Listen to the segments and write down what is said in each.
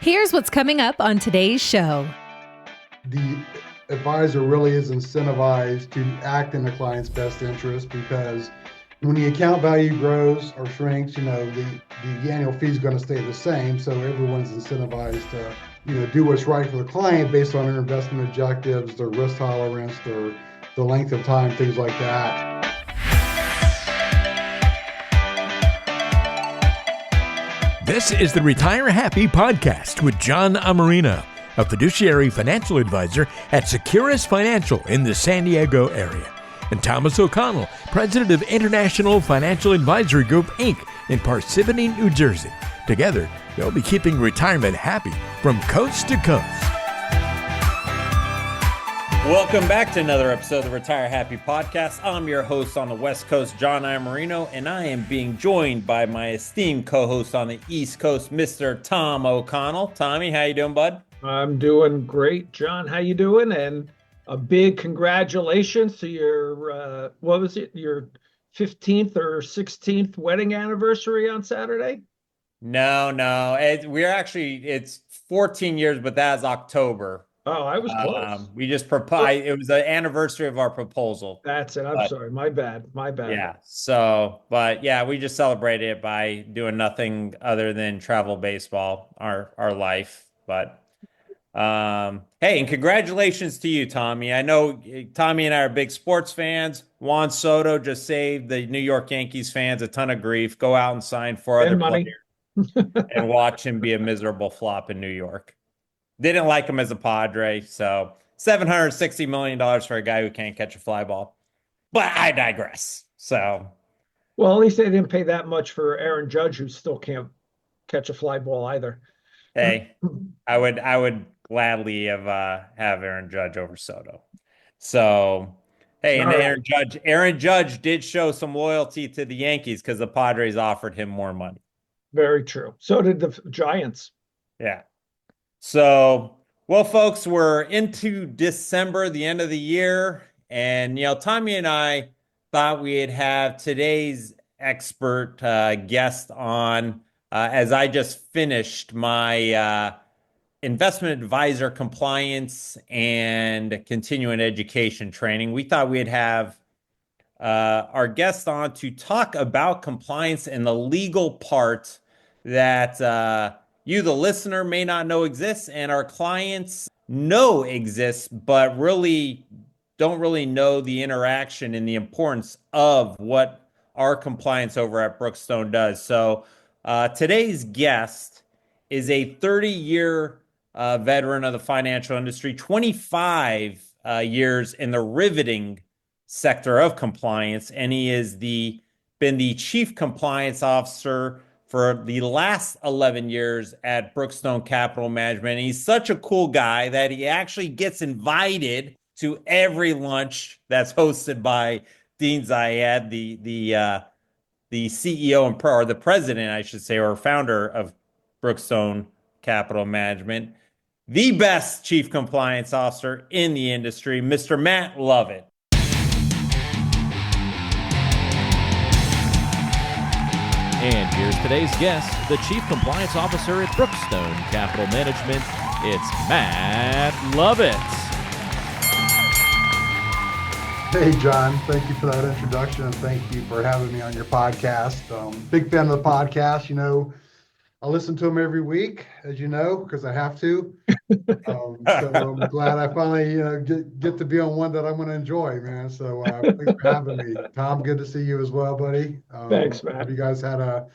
Here's what's coming up on today's show. The advisor really is incentivized to act in the client's best interest, because when the account value grows or shrinks, the annual fee is going to stay the same. So everyone's incentivized to, do what's right for the client based on their investment objectives, their risk tolerance, the length of time, things like that. This is the Retire Happy podcast with John Amarino, a fiduciary financial advisor at Securus Financial in the San Diego area, and Thomas O'Connell, president of International Financial Advisory Group, Inc. in Parsippany, New Jersey. Together, they'll be keeping retirement happy from coast to coast. Welcome back to another episode of the Retire Happy podcast. I'm your host on the West Coast, John Amarino, and I am being joined by my esteemed co-host on the East Coast, Mr. Tom O'Connell. Tommy, how you doing, bud? I'm doing great, John. How you doing? And a big congratulations to your, your 15th or 16th wedding anniversary on Saturday? No. It's 14 years, but that's October. Oh, I was close. We just proposed. It was the anniversary of our proposal. That's it. I'm sorry. My bad. Yeah. So, but yeah, we just celebrated it by doing nothing other than travel baseball, our life. But hey, and congratulations to you, Tommy. I know Tommy and I are big sports fans. Juan Soto just saved the New York Yankees fans a ton of grief. Go out and sign for other players and watch him be a miserable flop in New York. Didn't like him as a Padre, so $760 million for a guy who can't catch a fly ball. But I digress. So, well, at least they didn't pay that much for Aaron Judge, who still can't catch a fly ball either. Hey, I would gladly have Aaron Judge over Soto. So, hey, and Aaron Judge did show some loyalty to the Yankees because the Padres offered him more money. Very true. So did the Giants. Yeah. So, well, folks, we're into December, the end of the year. And, Tommy and I thought we'd have today's expert guest on as I just finished my investment advisor compliance and continuing education training. We thought we'd have our guest on to talk about compliance and the legal part that you, the listener, may not know exists, and our clients know exists, but don't really know the interaction and the importance of what our compliance over at Brookstone does. So today's guest is a 30-year veteran of the financial industry, 25 years in the riveting sector of compliance, and he has been the chief compliance officer for the last 11 years at Brookstone Capital Management. And he's such a cool guy that he actually gets invited to every lunch that's hosted by Dean Zayed, the CEO or the president, I should say, or founder of Brookstone Capital Management, the best chief compliance officer in the industry, Mr. Matt Lovett. And here's today's guest, the Chief Compliance Officer at Brookstone Capital Management. It's Matt Lovett. Hey, John. Thank you for that introduction, and thank you for having me on your podcast. Big fan of the podcast. I listen to them every week, as you know, because I have to. So I'm glad I finally get to be on one that I'm going to enjoy, man. So thanks for having me. Tom, good to see you as well, buddy. Thanks, man. Hope you guys had a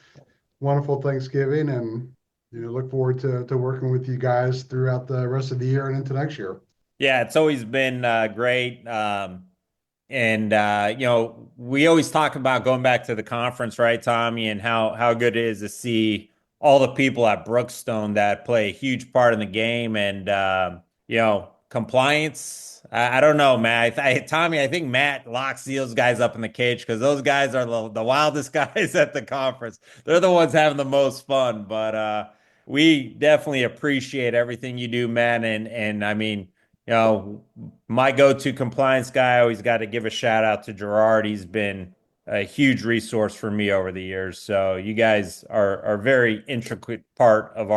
wonderful Thanksgiving, and look forward to working with you guys throughout the rest of the year and into next year. Yeah, it's always been great. We always talk about going back to the conference, right, Tommy, and how good it is to see all the people at Brookstone that play a huge part in the game. And, compliance, I don't know, man. Tommy, I think Matt locks those guys up in the cage because those guys are the wildest guys at the conference. They're the ones having the most fun. But we definitely appreciate everything you do, man. And I mean, my go-to compliance guy, I always got to give a shout out to Gerard. He's been a huge resource for me over the years. So you guys are a very intricate part of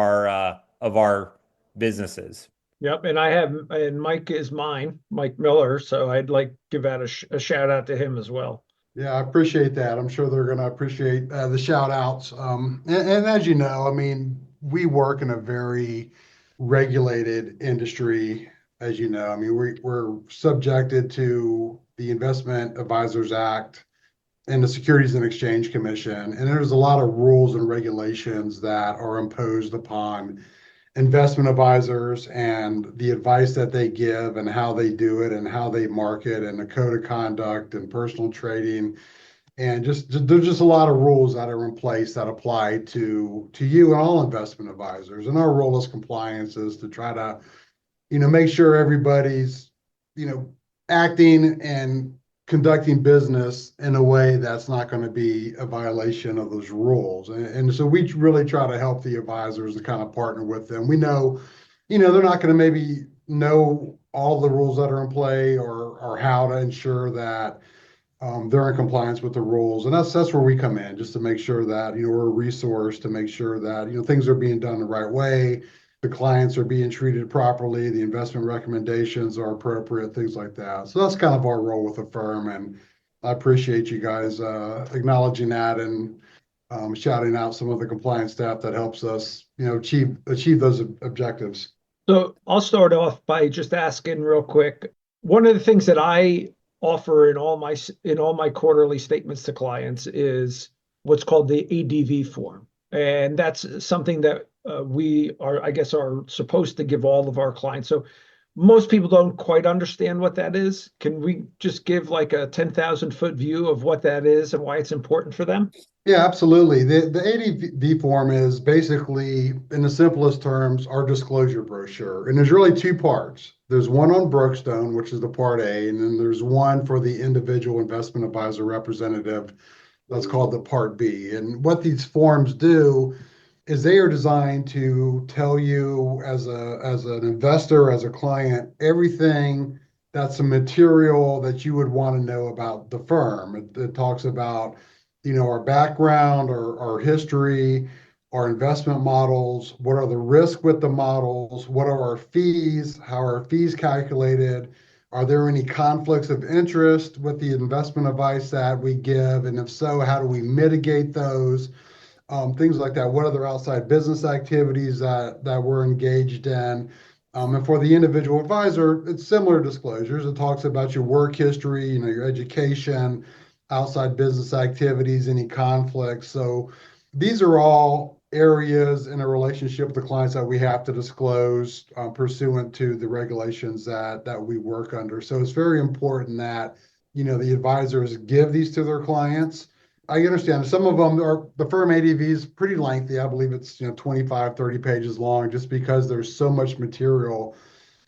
of our businesses. Yep, and Mike is mine, Mike Miller. So I'd like to give out a shout out to him as well. Yeah, I appreciate that. I'm sure they're going to appreciate the shout outs. And as you know, I mean, we work in a very regulated industry, as you know. I mean, we're subjected to the Investment Advisors Act and the Securities and Exchange Commission. And there's a lot of rules and regulations that are imposed upon investment advisors and the advice that they give and how they do it and how they market and the code of conduct and personal trading. And there's just a lot of rules that are in place that apply to you and all investment advisors. And our role as compliance is to try to, make sure everybody's, acting and conducting business in a way that's not going to be a violation of those rules. And so we really try to help the advisors and kind of partner with them. We know, they're not going to maybe know all the rules that are in play or how to ensure that they're in compliance with the rules. And that's where we come in, just to make sure that, we're a resource to make sure that, things are being done the right way. The clients are being treated properly, the investment recommendations are appropriate, things like that. So that's kind of our role with the firm. And I appreciate you guys acknowledging that and shouting out some of the compliance staff that helps us, achieve those objectives. So I'll start off by just asking real quick. One of the things that I offer in all my quarterly statements to clients is what's called the ADV form. And that's something that we are supposed to give all of our clients. So most people don't quite understand what that is. Can we just give like a 10,000-foot view of what that is and why it's important for them? Yeah, absolutely. The ADV form is basically, in the simplest terms, our disclosure brochure. And there's really two parts. There's one on Brookstone, which is the part A, and then there's one for the individual investment advisor representative that's called the part B. And what these forms do is they are designed to tell you as an investor, as a client, everything that's a material that you would want to know about the firm. It talks about, our background, our history, our investment models, what are the risks with the models, what are our fees, how are our fees calculated, are there any conflicts of interest with the investment advice that we give, and if so, how do we mitigate those? Things like that. What other outside business activities that we're engaged in? And for the individual advisor, it's similar disclosures. It talks about your work history, your education, outside business activities, any conflicts. So these are all areas in a relationship with the clients that we have to disclose pursuant to the regulations that we work under. So it's very important that, the advisors give these to their clients. I understand some of them the firm ADV is pretty lengthy. I believe it's 25, 30 pages long, just because there's so much material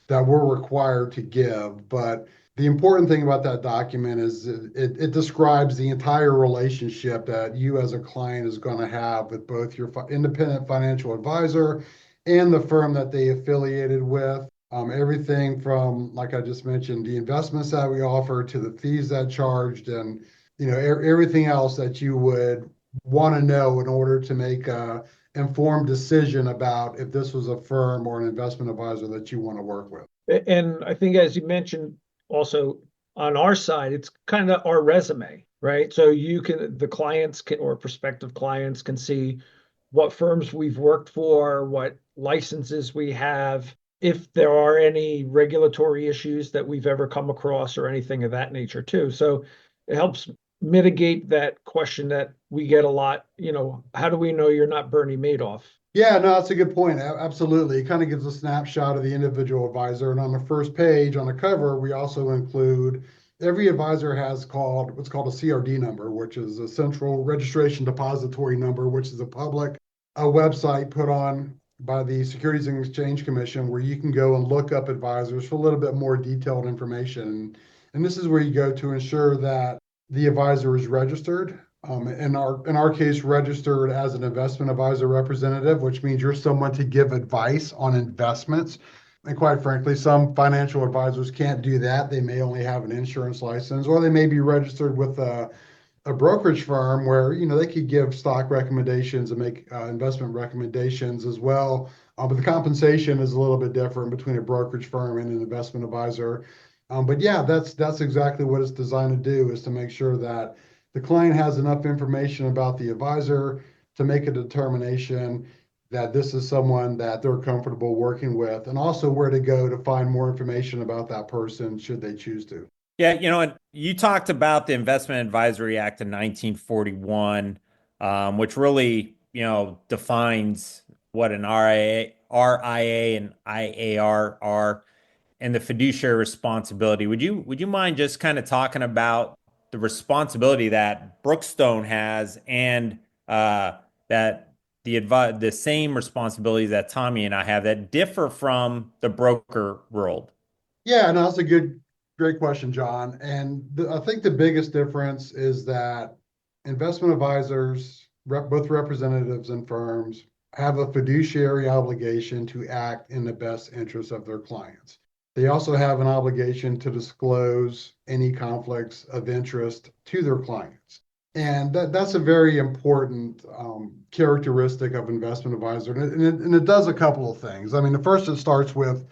that we're required to give. But the important thing about that document is it describes the entire relationship that you as a client is going to have with both your independent financial advisor and the firm that they affiliated with. Everything from, like I just mentioned, the investments that we offer to the fees that charged, and everything else that you would want to know in order to make a informed decision about if this was a firm or an investment advisor that you want to work with. And I think, as you mentioned, also on our side, it's kind of our resume, right? So the clients or prospective clients can see what firms we've worked for, what licenses we have, if there are any regulatory issues that we've ever come across or anything of that nature too. So it helps mitigate that question that we get a lot, how do we know you're not Bernie Madoff? Yeah, no, that's a good point. Absolutely. It kind of gives a snapshot of the individual advisor. And on the first page, on the cover, we also include, every advisor has what's called a CRD number, which is a Central Registration Depository Number, which is a website put on by the Securities and Exchange Commission, where you can go and look up advisors for a little bit more detailed information. And this is where you go to ensure that the advisor is registered. In our case, registered as an investment advisor representative, which means you're someone to give advice on investments. And quite frankly, some financial advisors can't do that. They may only have an insurance license, or they may be registered with a brokerage firm where they could give stock recommendations and make investment recommendations as well But the compensation is a little bit different between a brokerage firm and an investment advisor. But yeah, that's exactly what it's designed to do, is to make sure that the client has enough information about the advisor to make a determination that this is someone that they're comfortable working with, and also where to go to find more information about that person should they choose to. Yeah, and you talked about the Investment Advisory Act of 1941, which really, defines what an RIA and IAR are, and the fiduciary responsibility. Would you mind just kind of talking about the responsibility that Brookstone has, and that the same responsibilities that Tommy and I have that differ from the broker world? Yeah, no, that's a great question, John. And I think the biggest difference is that investment advisors, both representatives and firms, have a fiduciary obligation to act in the best interest of their clients. They also have an obligation to disclose any conflicts of interest to their clients. And that's a very important characteristic of investment advisor. And it does a couple of things. I mean, the first, it starts with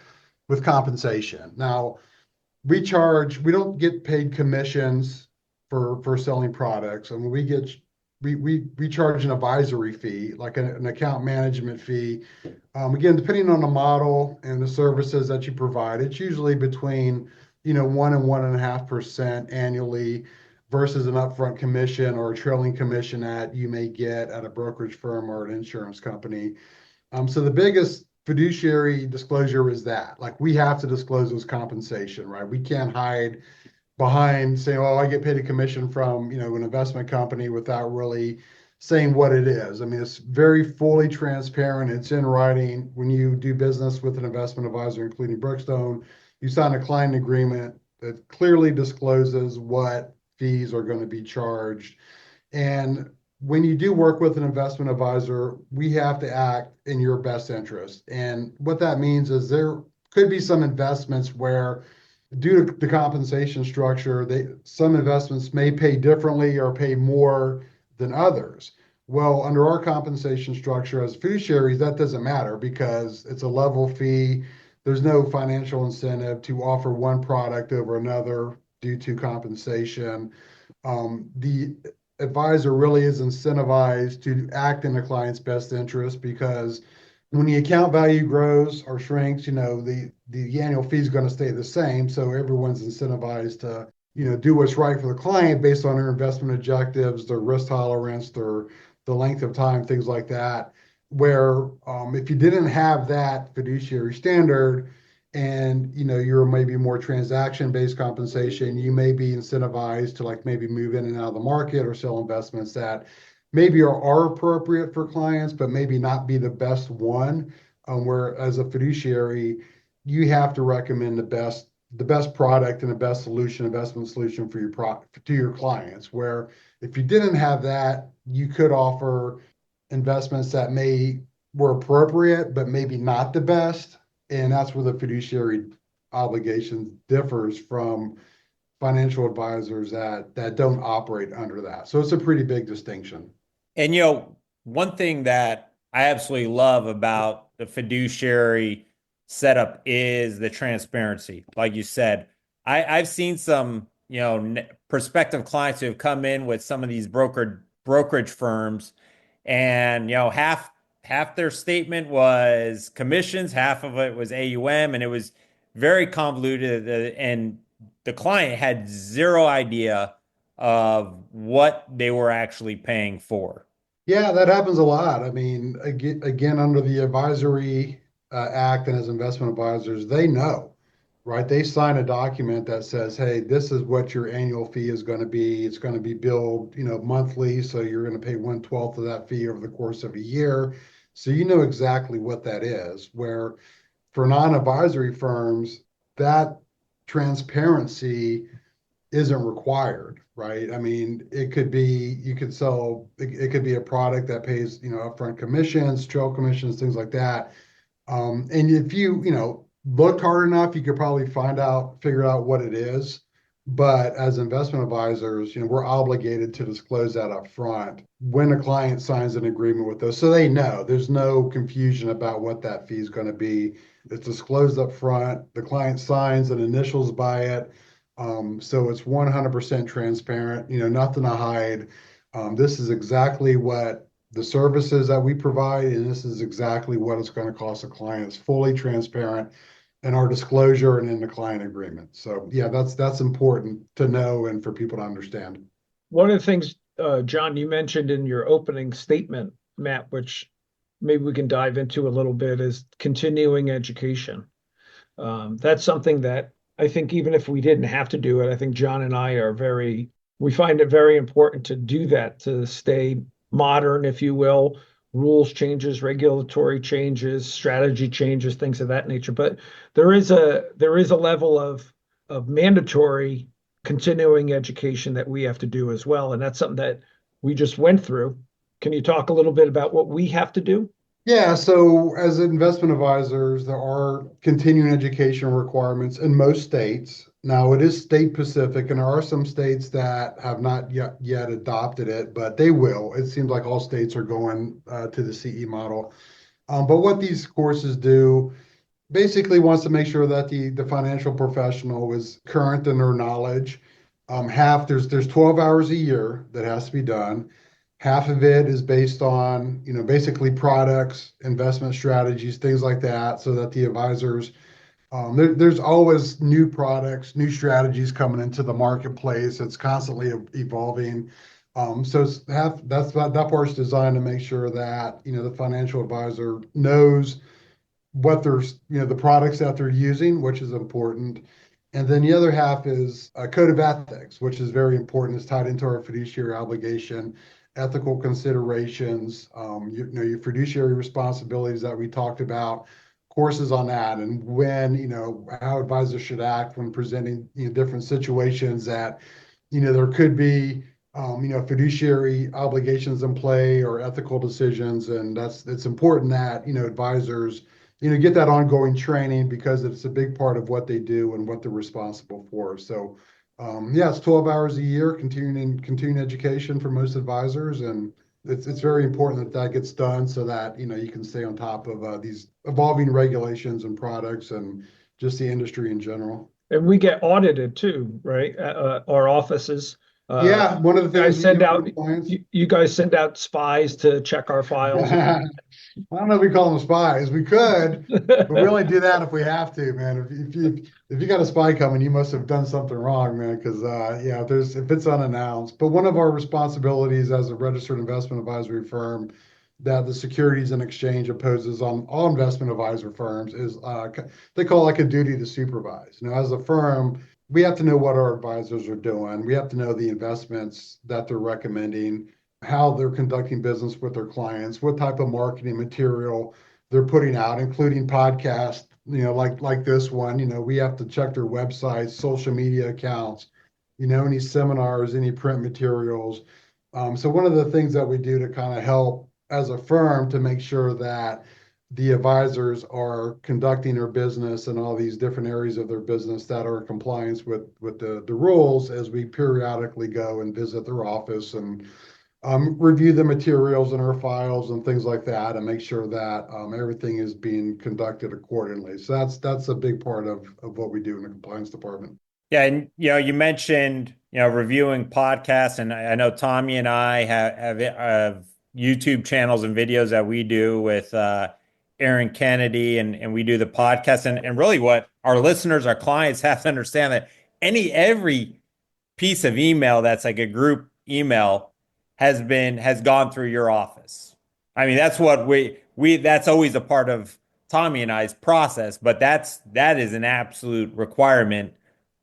compensation. Now, we don't get paid commissions for selling products. I mean, we charge an advisory fee, like an account management fee. Again, depending on the model and the services that you provide, it's usually between 1 and 1.5% annually versus an upfront commission or a trailing commission that you may get at a brokerage firm or an insurance company. So the biggest fiduciary disclosure is that, like, we have to disclose those compensation, right? We can't hide behind saying, "Oh, I get paid a commission from, an investment company," without really saying what it is. I mean, it's very fully transparent. It's in writing. When you do business with an investment advisor, including Brookstone, you sign a client agreement that clearly discloses what fees are going to be charged. And when you do work with an investment advisor, we have to act in your best interest. And what that means is there could be some investments where, due to the compensation structure, some investments may pay differently or pay more than others. Well, under our compensation structure as fiduciaries, that doesn't matter because it's a level fee. There's no financial incentive to offer one product over another due to compensation. The advisor really is incentivized to act in the client's best interest, because when the account value grows or shrinks, the annual fee is going to stay the same. So everyone's incentivized to, do what's right for the client based on their investment objectives, their risk tolerance, the length of time, things like that. Where if you didn't have that fiduciary standard, and you're maybe more transaction-based compensation, you may be incentivized to, like, maybe move in and out of the market or sell investments that maybe are appropriate for clients, but maybe not be the best one. Where as a fiduciary, you have to recommend the best product and the best investment solution for to your clients. Where if you didn't have that, you could offer investments that were appropriate, but maybe not the best. And that's where the fiduciary obligation differs from financial advisors that don't operate under that. So it's a pretty big distinction. And one thing that I absolutely love about the fiduciary setup is the transparency. Like you said, I've seen some prospective clients who have come in with some of these brokerage firms, and half their statement was commissions, half of it was AUM, and it was very convoluted, and the client had zero idea of what they were actually paying for. Yeah, that happens a lot. I mean, again, under the Advisory Act, and as investment advisors, they know, right? They sign a document that says, "Hey, this is what your annual fee is going to be. It's going to be billed, monthly. So you're going to pay 1/12 of that fee over the course of a year." So you know exactly what that is. Where for non-advisory firms, that transparency isn't required, right? I mean, it could be it could be a product that pays, upfront commissions, trail commissions, things like that. And if you, looked hard enough, you could probably figure out what it is. But as investment advisors, we're obligated to disclose that up front when a client signs an agreement with us. So they know there's no confusion about what that fee is going to be. It's disclosed up front. The client signs and initials by it. So it's 100% transparent, nothing to hide. This is exactly what the services that we provide, and this is exactly what it's going to cost a client. It's fully transparent in our disclosure and in the client agreement. So yeah, that's important to know and for people to understand. One of the things, John, you mentioned in your opening statement, Matt, which maybe we can dive into a little bit, is continuing education. That's something that I think even if we didn't have to do it, I think John and I we find it very important to do that, to stay modern, if you will, rules changes, regulatory changes, strategy changes, things of that nature. But there is a level of mandatory continuing education that we have to do as well. And that's something that we just went through. Can you talk a little bit about what we have to do? Yeah, so as investment advisors, there are continuing education requirements in most states. Now, it is state specific, and there are some states that have not yet adopted it, but they will. It seems like all states are going to the CE model. But what these courses do basically wants to make sure that the financial professional is current in their knowledge. There's 12 hours a year that has to be done. Half of it is based on, basically products, investment strategies, things like that, so that the advisors, there's always new products, new strategies coming into the marketplace. It's constantly evolving. So that part's designed to make sure that, the financial advisor knows what the products that they're using, which is important. And then the other half is a code of ethics, which is very important. It's tied into our fiduciary obligation, ethical considerations, your fiduciary responsibilities that we talked about, courses on that, and how advisors should act when presenting, different situations that, there could be, fiduciary obligations in play or ethical decisions. And it's important that, advisors, get that ongoing training because it's a big part of what they do and what they're responsible for. So, yeah, it's 12 hours a year, continuing education for most advisors, and it's very important that gets done so that you can stay on top of these evolving regulations and products and just the industry in general. And we get audited too, right? Our offices. Yeah, one of the things you guys send out spies to check our files. I don't know if we call them spies. We could, but we only do that if we have to, man. If you got a spy coming, you must have done something wrong, man. Because yeah, if it's unannounced. But one of our responsibilities as a registered investment advisory firm that the Securities and Exchange imposes on all investment advisor firms is they call it like a duty to supervise. As a firm, we have to know what our advisors are doing. We have to know the investments that they're recommending, how they're conducting business with their clients, what type of marketing material they're putting out, including podcasts, like this one. We have to check their websites, social media accounts, any seminars, any print materials. So one of the things that we do to kind of help as a firm to make sure that the advisors are conducting their business and all these different areas of their business that are in compliance with the rules, as we periodically go and visit their office and review the materials in our files and things like that, and make sure that everything is being conducted accordingly. So that's a big part of what we do in the compliance department. Yeah, and you mentioned reviewing podcasts, and I know Tommy and I have YouTube channels and videos that we do with Aaron Kennedy, and we do the podcast, and really what our listeners, our clients have to understand that every piece of email that's like a group email has gone through your office. I mean, that's what that's always a part of Tommy and I's process, but that is an absolute requirement.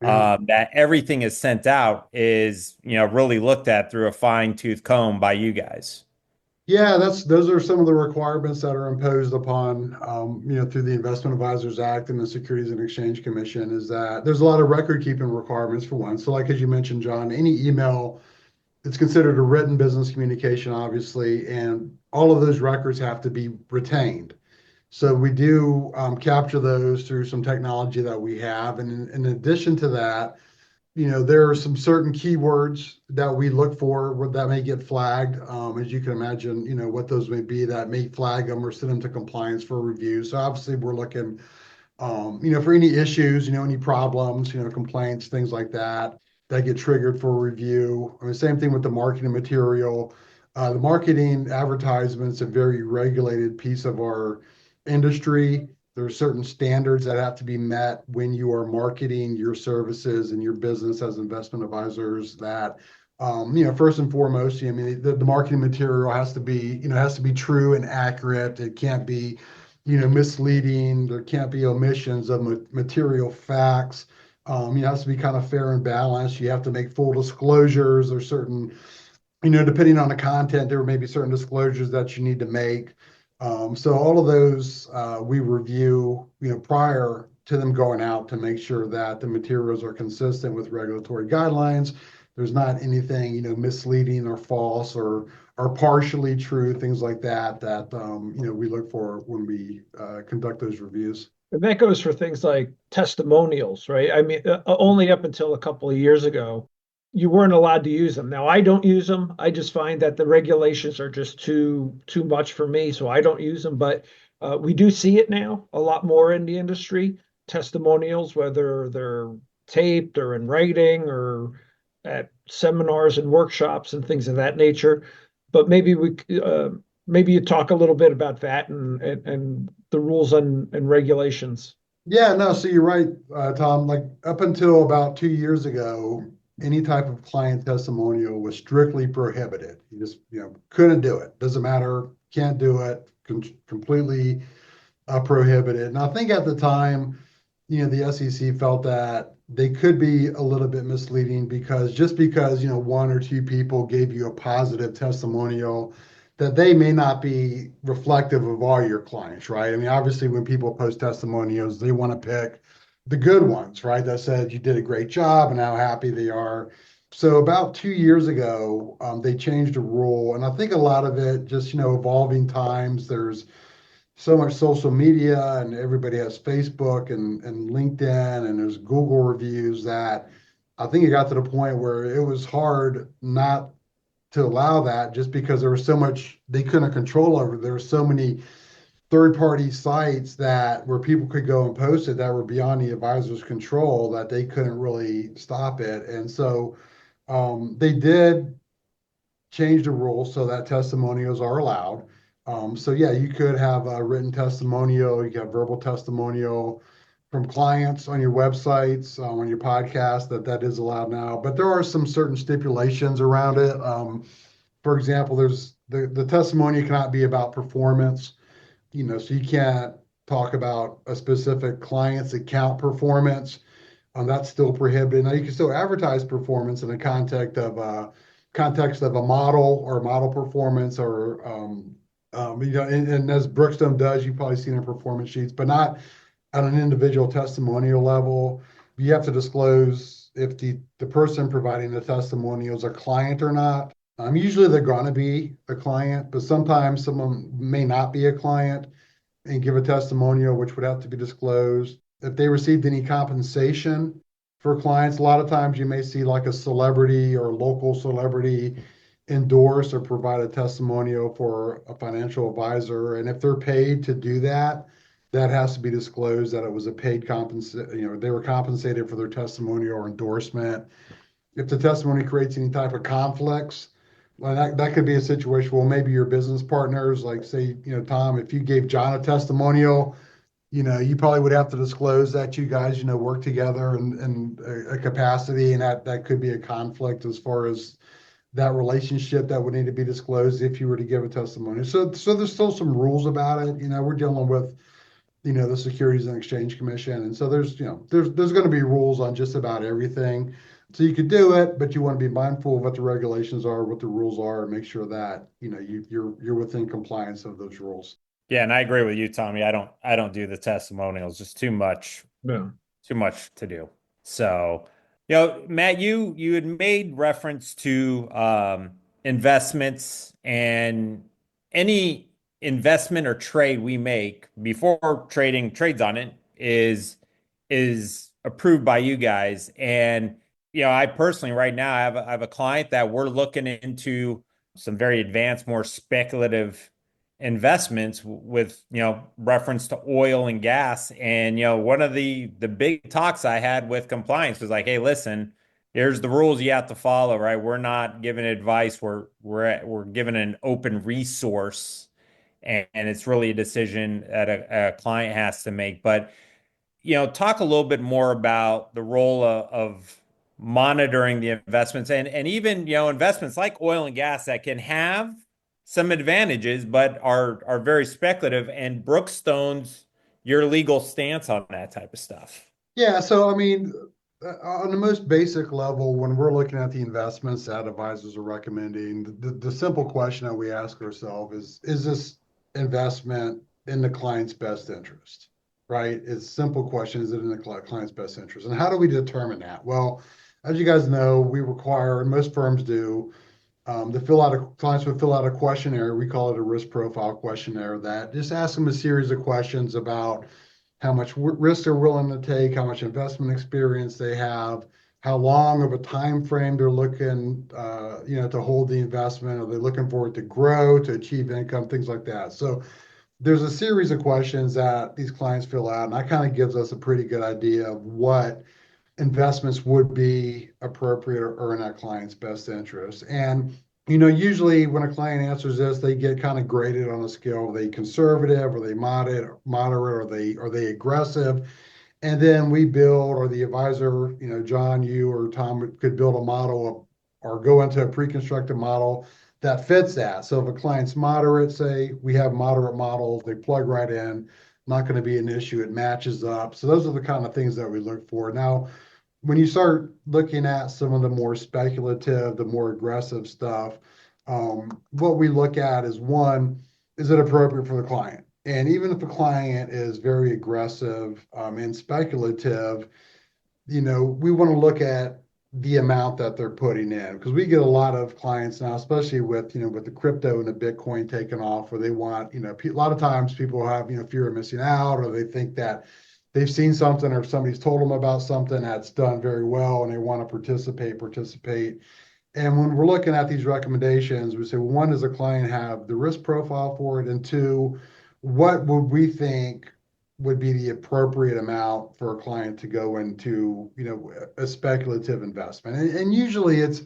That everything is sent out is really looked at through a fine-tooth comb by you guys. Yeah, those are some of the requirements that are imposed upon, through the Investment Advisors Act and the Securities and Exchange Commission, is that there's a lot of record-keeping requirements for one. So like, as you mentioned, John, any email, it's considered a written business communication, obviously, and all of those records have to be retained. So we do capture those through some technology that we have. And in addition to that, there are some certain keywords that we look for that may get flagged. As you can imagine, what those may be that may flag them or send them to compliance for review. So obviously we're looking, for any issues, any problems, complaints, things like that, that get triggered for review. I mean, same thing with the marketing material. The marketing advertisements, a very regulated piece of our industry. There are certain standards that have to be met when you are marketing your services and your business as investment advisors that, first and foremost, I mean, the marketing material has to be true and accurate. It can't be, misleading. There can't be omissions of material facts. It has to be kind of fair and balanced. You have to make full disclosures. There's certain, depending on the content, there may be certain disclosures that you need to make. So all of those we review, prior to them going out to make sure that the materials are consistent with regulatory guidelines. There's not anything, misleading or false or partially true, things like that, we look for when we conduct those reviews. And that goes for things like testimonials, right? I mean, only up until a couple of years ago, you weren't allowed to use them. Now I don't use them. I just find that the regulations are just too much for me, so I don't use them. But we do see it now a lot more in the industry. Testimonials, whether they're taped or in writing or at seminars and workshops and things of that nature. But maybe maybe you talk a little bit about that and the rules and regulations. Yeah, no, so you're right, Tom. Like up until about 2 years ago, any type of client testimonial was strictly prohibited. You just, couldn't do it. Doesn't matter. Can't do it. Completely prohibited. And I think at the time, the SEC felt that they could be a little bit misleading because one or two people gave you a positive testimonial, that they may not be reflective of all your clients, right? I mean, obviously, when people post testimonials, they want to pick the good ones, right? That said you did a great job and how happy they are. So about 2 years ago, they changed a rule, and I think a lot of it just evolving times. There's so much social media, and everybody has Facebook and LinkedIn, and there's Google reviews that I think it got to the point where it was hard not to allow that just because there was so much they couldn't control over. There were so many third-party sites where people could go and post it that were beyond the advisor's control, that they couldn't really stop it. And so they did change the rules so that testimonials are allowed. So yeah, you could have a written testimonial, you can have verbal testimonial from clients on your websites, on your podcast, that is allowed now. But there are some certain stipulations around it. For example, there's the testimony cannot be about performance. So you can't talk about a specific client's account performance. That's still prohibited. Now you can still advertise performance in the context of a model or model performance, or and as Brookstone does, you've probably seen their performance sheets, but not at an individual testimonial level. You have to disclose if the person providing the testimonial is a client or not. Usually they're going to be a client, but sometimes someone may not be a client and give a testimonial, which would have to be disclosed. If they received any compensation for clients, a lot of times you may see like a celebrity or local celebrity endorse or provide a testimonial for a financial advisor. And if they're paid to do that, that has to be disclosed, that it was a paid compensation, they were compensated for their testimonial or endorsement. If the testimony creates any type of conflicts, well, that could be a situation. Well, maybe your business partners, like say, Tom, if you gave John a testimonial, you probably would have to disclose that you guys, work together in a capacity, and that could be a conflict as far as that relationship that would need to be disclosed if you were to give a testimony. So there's still some rules about it. We're dealing with, the Securities and Exchange Commission, and so there's going to be rules on just about everything. So you could do it, but you want to be mindful of what the regulations are, what the rules are, and make sure that you're within compliance of those rules. Yeah, and I agree with you, Tommy. I don't do the testimonials; just too much. Yeah. Too much to do. So, Matt, you had made reference to investments, and any investment or trade we make before trading trades on it is approved by you guys. And I personally right now I have a client that we're looking into some very advanced, more speculative investments with, reference to oil and gas. And, one of the big talks I had with compliance was like, hey, listen, here's the rules you have to follow, right? We're not giving advice. We're giving an open resource, and it's really a decision that a client has to make. But talk a little bit more about the role of monitoring the investments and even, investments like oil and gas that can have some advantages, but are very speculative. And Brookstone's your legal stance on that type of stuff. Yeah, so I mean, on the most basic level, when we're looking at the investments that advisors are recommending, the simple question that we ask ourselves is this investment in the client's best interest, right? It's a simple question, is it in the client's best interest? And how do we determine that? Well, as you guys know, we require, and most firms do, clients would fill out a questionnaire. We call it a risk profile questionnaire that just asks them a series of questions about how much risk they're willing to take, how much investment experience they have, how long of a time frame they're looking, to hold the investment. Are they looking for it to grow, to achieve income, things like that? So there's a series of questions that these clients fill out, and that kind of gives us a pretty good idea of what investments would be appropriate or in that client's best interest. And usually when a client answers this, they get kind of graded on a scale. Are they conservative? Are they moderate? Are they aggressive? And then we build, or the advisor, John, you or Tom could build a model or go into a pre-constructed model that fits that. So if a client's moderate, say we have moderate models, they plug right in, not going to be an issue. It matches up. So those are the kind of things that we look for. Now, when you start looking at some of the more speculative, the more aggressive stuff, what we look at is, one, is it appropriate for the client? And even if the client is very aggressive and speculative, we want to look at the amount that they're putting in, because we get a lot of clients now, especially with the crypto and the Bitcoin taking off, where they want, a lot of times people have, fear of missing out, or they think that they've seen something or somebody's told them about something that's done very well and they want to participate. And when we're looking at these recommendations, we say, well, one, does a client have the risk profile for it? And two, what would we think would be the appropriate amount for a client to go into, a speculative investment? And usually it's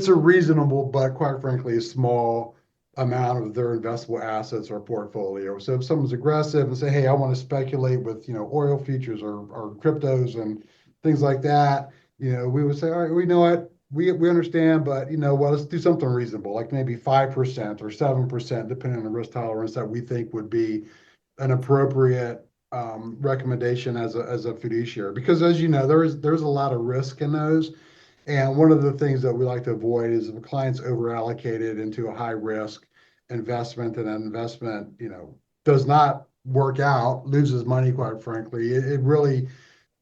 a reasonable, but quite frankly, a small amount of their investable assets or portfolio. So if someone's aggressive and say, hey, I want to speculate with, oil futures or cryptos and things like that, we would say, all right, we know what, we understand, but let's do something reasonable, like maybe 5% or 7%, depending on the risk tolerance that we think would be an appropriate recommendation as a fiduciary. Because as you know, there's a lot of risk in those. And one of the things that we like to avoid is if a client's over allocated into a high risk investment and that investment, does not work out, loses money, quite frankly, it really,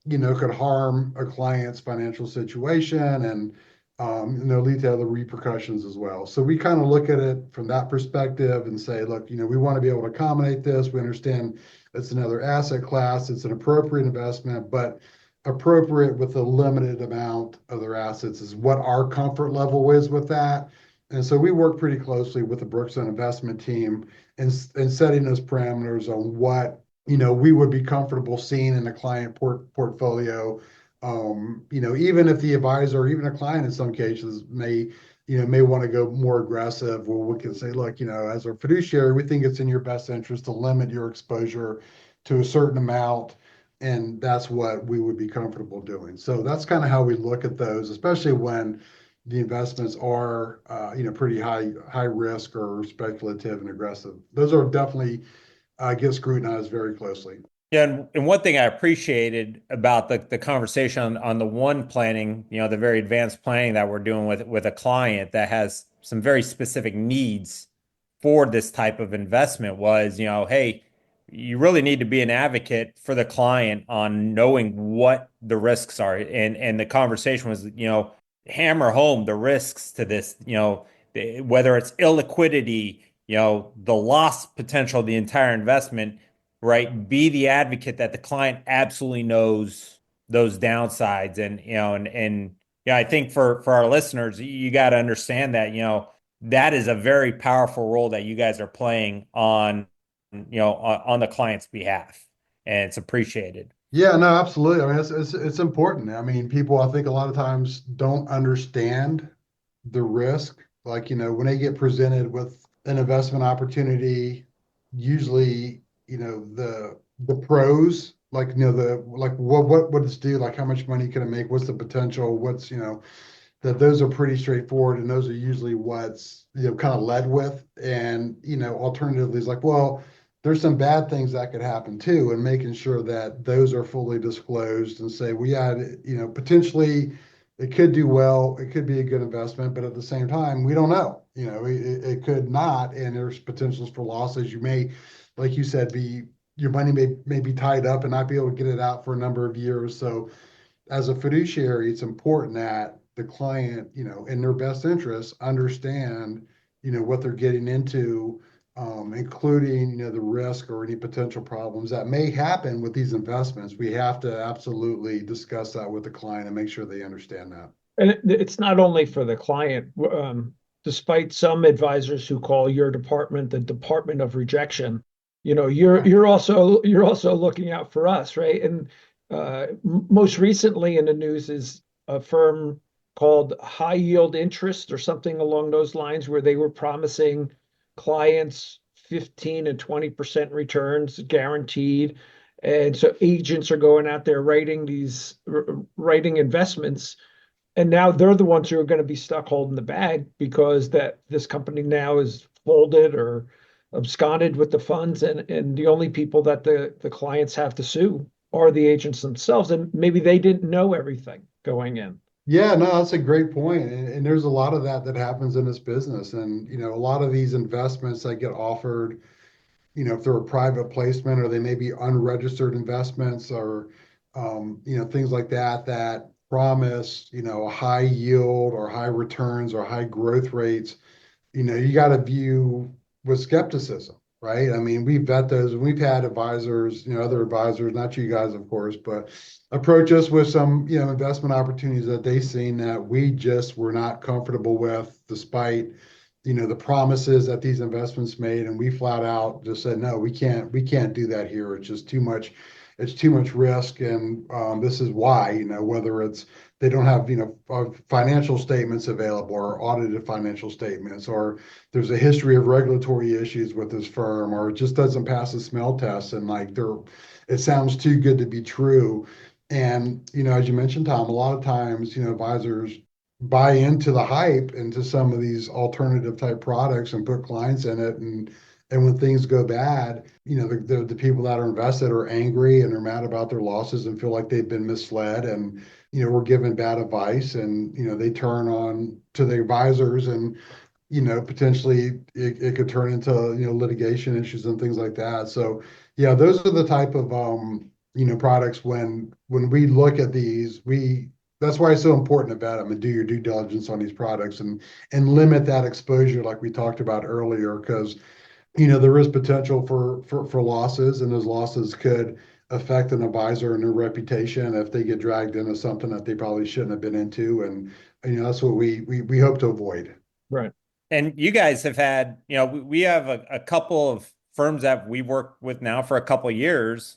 could harm a client's financial situation and, lead to other repercussions as well. So we kind of look at it from that perspective and say, look, we want to be able to accommodate this. We understand it's another asset class. It's an appropriate investment, but appropriate with a limited amount of their assets is what our comfort level is with that. And so we work pretty closely with the Brookstone investment team in setting those parameters on what, we would be comfortable seeing in the client portfolio. Even if the advisor or even a client in some cases may want to go more aggressive, well, we can say, look, as our fiduciary, we think it's in your best interest to limit your exposure to a certain amount. And that's what we would be comfortable doing. So that's kind of how we look at those, especially when the investments are, pretty high risk or speculative and aggressive. Those are definitely get scrutinized very closely. Yeah, and one thing I appreciated about the conversation on the one planning, the very advanced planning that we're doing with a client that has some very specific needs for this type of investment was, hey, you really need to be an advocate for the client on knowing what the risks are. And the conversation was, hammer home the risks to this, whether it's illiquidity, the loss potential of the entire investment, right? Be the advocate that the client absolutely knows those downsides and Yeah, I think for our listeners, you got to understand that, that is a very powerful role that you guys are playing on the client's behalf, and it's appreciated. Yeah, no, absolutely. I mean, it's important. I mean, people I think a lot of times don't understand the risk. Like, when they get presented with an investment opportunity, usually, the pros, like, what does it do? Like, how much money can it make? What's the potential? That those are pretty straightforward, and those are usually what's kind of led with. And alternatively is like, well, there's some bad things that could happen too, and making sure that those are fully disclosed and say we had potentially it could do well, it could be a good investment, but at the same time we don't know. It could not, and there's potentials for losses. You may, like you said, be your money may be tied up and not be able to get it out for a number of years. So as a fiduciary, it's important that the client, in their best interest, understand, what they're getting into, including, the risk or any potential problems that may happen with these investments. We have to absolutely discuss that with the client and make sure they understand that. And it's not only for the client. Despite some advisors who call your department the department of rejection, you're also looking out for us, right? And most recently in the news is a firm called High Yield Interest or something along those lines, where they were promising clients 15 and 20% returns guaranteed. And so agents are going out there writing investments, and now they're the ones who are going to be stuck holding the bag because this company now is folded or absconded with the funds, and the only people that the clients have to sue are the agents themselves, and maybe they didn't know everything going in. Yeah, no, that's a great point. And there's a lot of that happens in this business. And, a lot of these investments that get offered, if they're a private placement or they may be unregistered investments or, things like that promise, a high yield or high returns or high growth rates, you got to view with skepticism, right? I mean, we vet those, and we've had advisors, other advisors, not you guys, of course, but approach us with some, investment opportunities that they've seen that we just were not comfortable with, despite, the promises that these investments made, and we flat out just said, no, we can't do that here. It's just too much. It's too much risk, and this is why. Whether it's they don't have financial statements available or audited financial statements, or there's a history of regulatory issues with this firm, or it just doesn't pass the smell test, and it sounds too good to be true. And as you mentioned, Tom, a lot of times advisors buy into the hype into some of these alternative type products and put clients in it, and when things go bad, the people that are invested are angry and they're mad about their losses and feel like they've been misled and were given bad advice, and they turn on to the advisors, and potentially it could turn into litigation issues and things like that. So yeah, those are the type of products when we look at these, that's why it's so important to vet them and do your due diligence on these products and limit that exposure like we talked about earlier, because there is potential for losses, and those losses could affect an advisor and their reputation if they get dragged into something that they probably shouldn't have been into. And that's what we hope to avoid. Right. And you guys have had, we have a couple of firms that we work with now for a couple of years.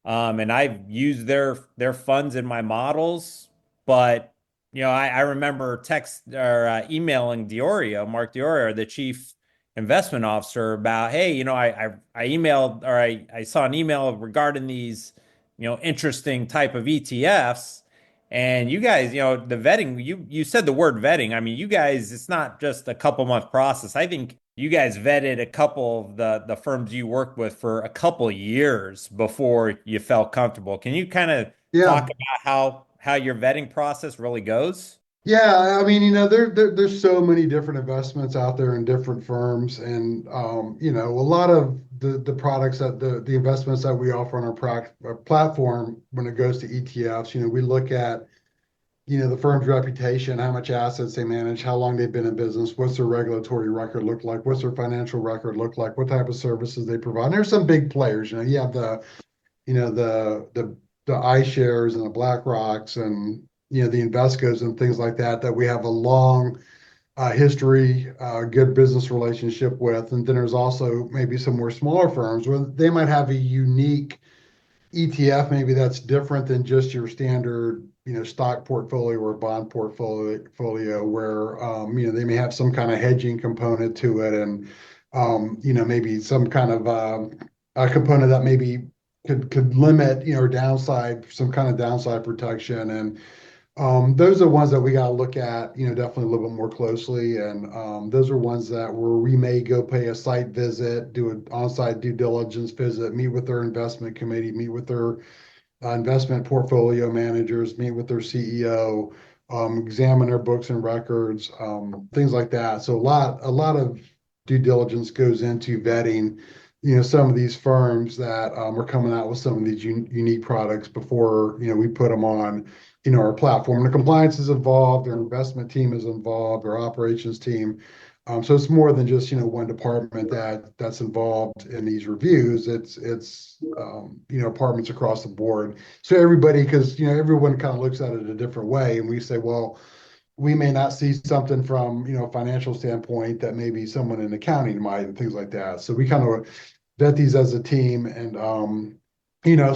And I've used their funds in my models, but I remember emailing Mark Diorio, the chief investment officer, about, hey, I emailed, or I saw an email regarding these, interesting type of ETFs. And you guys, the vetting, you said the word vetting. I mean, you guys, it's not just a couple month process. I think you guys vetted a couple of the firms you worked with for a couple of years before you felt comfortable. Can you kind of talk about how your vetting process really goes? Yeah, I mean, there's so many different investments out there in different firms, and a lot of the products that the investments that we offer on our platform, when it goes to ETFs, we look at the firm's reputation, how much assets they manage, how long they've been in business, what's their regulatory record look like, what's their financial record look like, what type of services they provide. And there's some big players. You have the iShares and the BlackRocks and the Invescos and things like that we have a long history, good business relationship with. And then there's also maybe some more smaller firms where they might have a unique ETF, maybe that's different than just your standard, stock portfolio or bond portfolio where, they may have some kind of hedging component to it. And, maybe some kind of a component that maybe could limit, or downside, some kind of downside protection. And those are ones that we got to look at, definitely a little bit more closely. And those are ones that where we may go pay a site visit, do an on-site due diligence visit, meet with their investment committee, meet with their investment portfolio managers, meet with their CEO, examine their books and records, things like that. So a lot of due diligence goes into vetting, some of these firms that are coming out with some of these unique products before, we put them on our platform. And the compliance is involved, our investment team is involved, our operations team. So it's more than just, one department that's involved in these reviews. It's departments across the board. So everybody, because, everyone kind of looks at it a different way. And we say, well, we may not see something from, a financial standpoint that maybe someone in accounting might, and things like that. So we kind of vet these as a team. And,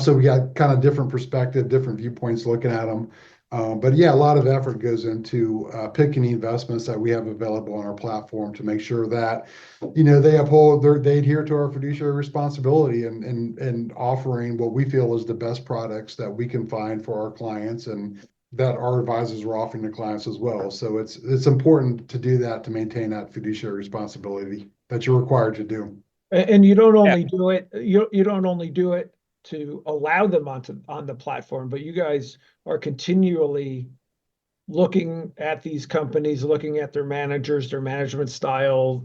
so we got kind of different perspective, different viewpoints looking at them. But yeah, a lot of effort goes into picking the investments that we have available on our platform to make sure that, they adhere to our fiduciary responsibility and offering what we feel is the best products that we can find for our clients and that our advisors are offering to clients as well. So it's important to do that, to maintain that fiduciary responsibility that you're required to do. And you don't only do it, you don't only do it to allow them on the platform, but you guys are continually looking at these companies, looking at their managers, their management style,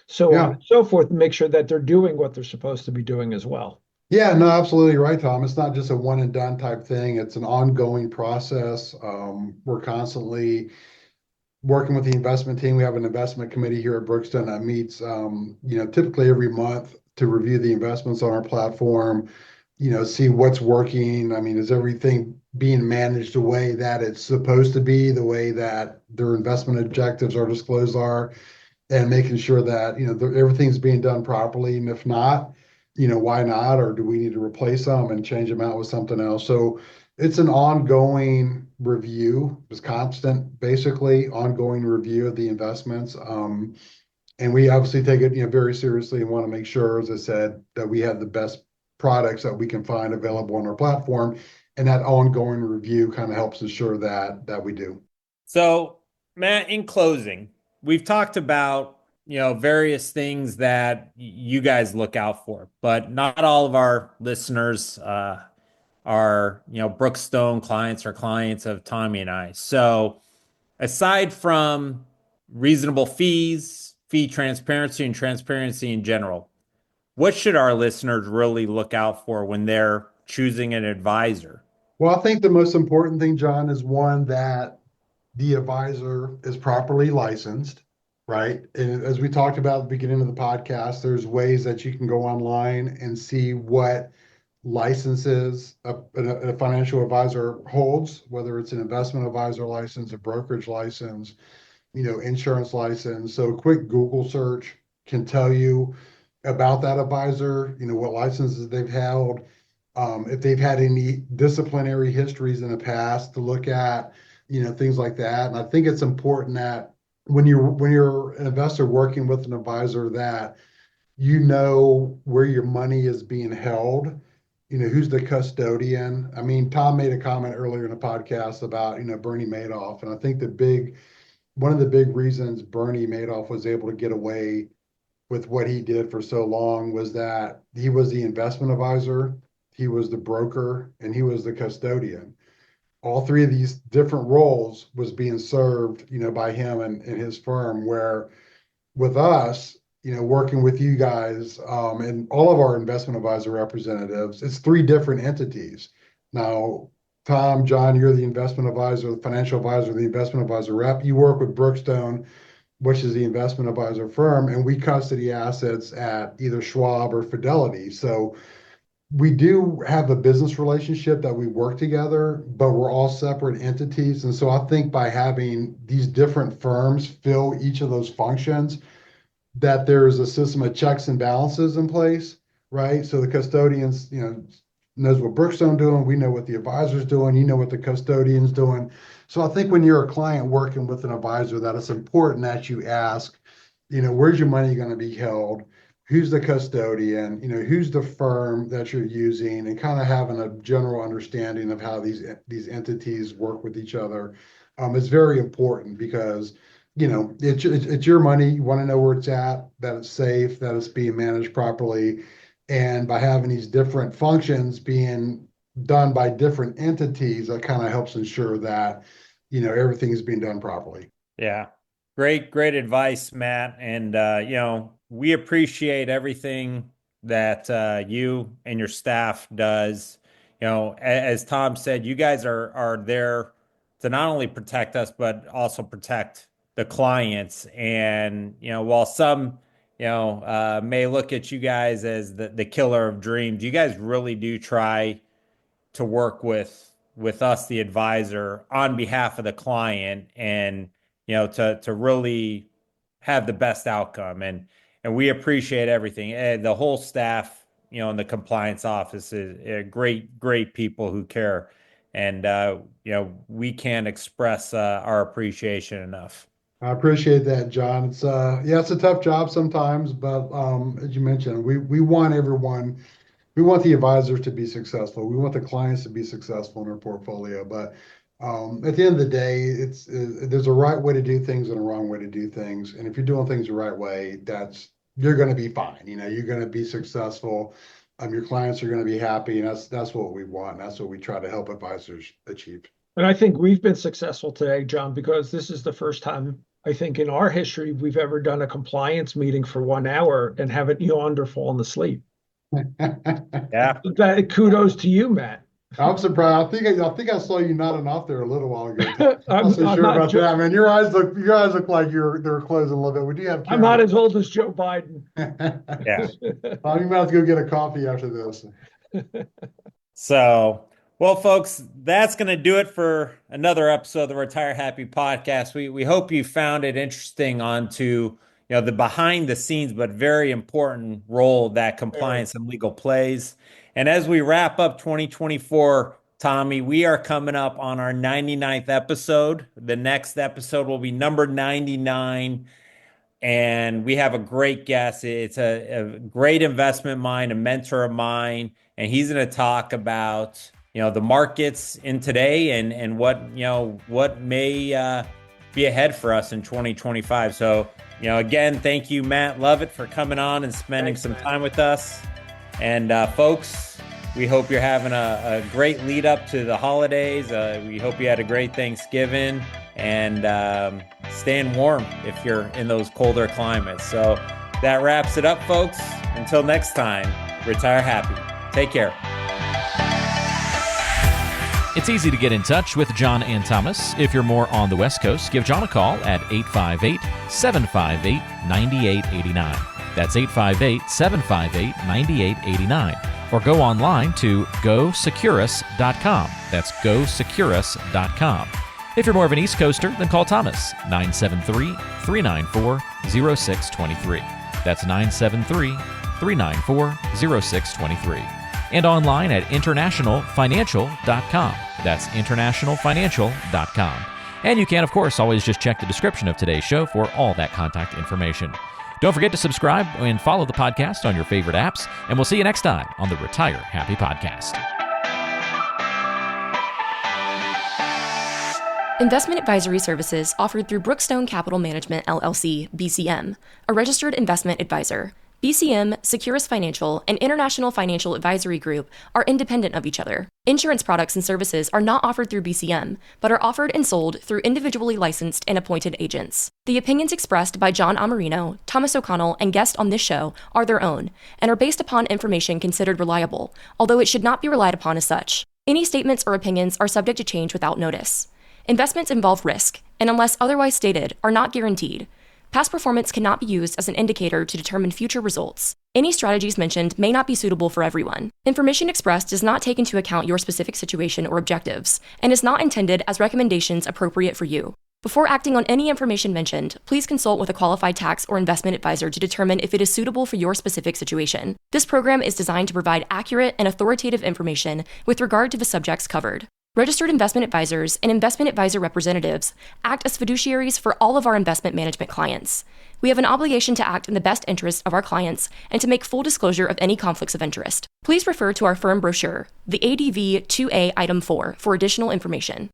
so on and so forth, and make sure that they're doing what they're supposed to be doing as well. Yeah, no, absolutely right, Tom. It's not just a one and done type thing. It's an ongoing process. We're constantly working with the investment team. We have an investment committee here at Brookstone that meets, typically every month to review the investments on our platform, see what's working. I mean, is everything being managed the way that it's supposed to be, the way that their investment objectives are disclosed are, and making sure that, everything's being done properly. And if not, why not? Or do we need to replace them and change them out with something else? So it's an ongoing review. It's constant, basically ongoing review of the investments. And we obviously take it, very seriously and want to make sure, as I said, that we have the best products that we can find available on our platform. And that ongoing review kind of helps ensure that we do. So, Matt, in closing, we've talked about, various things that you guys look out for, but not all of our listeners are, Brookstone clients or clients of Tommy and I. So aside from reasonable fees, fee transparency, and transparency in general, what should our listeners really look out for when they're choosing an advisor? Well, I think the most important thing, John, is one, that the advisor is properly licensed, right? And as we talked about at the beginning of the podcast, there's ways that you can go online and see what licenses a financial advisor holds, whether it's an investment advisor license, a brokerage license, insurance license. So a quick Google search can tell you about that advisor, what licenses they've held, if they've had any disciplinary histories in the past to look at, things like that. And I think it's important that when you're an investor working with an advisor, that where your money is being held, who's the custodian. I mean, Tom made a comment earlier in the podcast about, Bernie Madoff. And I think one of the big reasons Bernie Madoff was able to get away with what he did for so long was that he was the investment advisor, he was the broker, and he was the custodian. All three of these different roles was being served, by him and his firm, where with us, working with you guys, and all of our investment advisor representatives, it's three different entities. Now, Tom, John, you're the investment advisor, the financial advisor, the investment advisor rep. You work with Brookstone, which is the investment advisor firm, and we custody assets at either Schwab or Fidelity. So we do have a business relationship that we work together, but we're all separate entities. And so I think by having these different firms fill each of those functions, that there's a system of checks and balances in place, right? So the custodians, knows what Brookstone doing. We know what the advisor's doing. You know what the custodian's doing. So I think when you're a client working with an advisor, that it's important that you ask, where's your money going to be held? Who's the custodian? Who's the firm that you're using, and kind of having a general understanding of how these entities work with each other is very important because it's your money. You want to know where it's at, that it's safe, that it's being managed properly. And by having these different functions being done by different entities, that kind of helps ensure that, everything is being done properly. Yeah. Great advice, Matt. And, we appreciate everything that you and your staff does. As Tom said, you guys are there to not only protect us, but also protect the clients. And, while some, may look at you guys as the killer of dreams, you guys really do try to work with us, the advisor, on behalf of the client, and, to really have the best outcome. And we appreciate everything. And the whole staff, in the compliance office is great people who care. And, we can't express our appreciation enough. I appreciate that, John. It's it's a tough job sometimes, but as you mentioned, we want everyone, we want the advisors to be successful. We want the clients to be successful in their portfolio. But at the end of the day, there's a right way to do things and a wrong way to do things. And if you're doing things the right way, you're going to be fine. You're going to be successful. Your clients are going to be happy, and that's what we want. That's what we try to help advisors achieve. And I think we've been successful today, John, because this is the first time, I think, in our history we've ever done a compliance meeting for 1 hour and haven't yawned or fallen asleep. Yeah. Kudos to you, Matt. I'm surprised. I think I saw you nodding off there a little while ago. I'm not so sure about that, man. Your eyes look like they're closing a little bit. We do have cameras. I'm not as old as Joe Biden. Yeah. Well, you might have to go get a coffee after this. So, well, folks, that's going to do it for another episode of the Retire Happy podcast. We hope you found it interesting onto the behind the scenes but very important role that compliance and legal plays. And as we wrap up 2024, Tommy, we are coming up on our 99th episode. The next episode will be number 99. And we have a great guest. It's a great investment mind, a mentor of mine. And he's going to talk about, the markets in today and what may be ahead for us in 2025. So, again, thank you, Matt Lovett, for coming on and spending some time with us. And folks, we hope you're having a great lead up to the holidays. We hope you had a great Thanksgiving and staying warm if you're in those colder climates. So that wraps it up, folks. Until next time, retire happy. Take care. It's easy to get in touch with John and Thomas. If you're more on the West Coast, give John a call at 858-758-9889. That's 858-758-9889. Or go online to GoSecurus.com. That's GoSecurus.com. If you're more of an East Coaster, then call Thomas, 973-394-0623. That's 973-394-0623. And online at internationalfinancial.com. That's internationalfinancial.com. And you can, of course, always just check the description of today's show for all that contact information. Don't forget to subscribe and follow the podcast on your favorite apps, and we'll see you next time on the Retire Happy Podcast. Investment advisory services offered through Brookstone Capital Management, LLC, BCM, a registered investment advisor. BCM, Securus Financial, and International Financial Advisory Group are independent of each other. Insurance products and services are not offered through BCM, but are offered and sold through individually licensed and appointed agents. The opinions expressed by John Amarino, Thomas O'Connell, and guests on this show are their own, and are based upon information considered reliable, although it should not be relied upon as such. Any statements or opinions are subject to change without notice. Investments involve risk, and unless otherwise stated, are not guaranteed. Past performance cannot be used as an indicator to determine future results. Any strategies mentioned may not be suitable for everyone. Information expressed does not take into account your specific situation or objectives, and is not intended as recommendations appropriate for you. Before acting on any information mentioned, please consult with a qualified tax or investment advisor to determine if it is suitable for your specific situation. This program is designed to provide accurate and authoritative information with regard to the subjects covered. Registered investment advisors and investment advisor representatives act as fiduciaries for all of our investment management clients. We have an obligation to act in the best interest of our clients and to make full disclosure of any conflicts of interest. Please refer to our firm brochure, the ADV 2A Item 4, for additional information.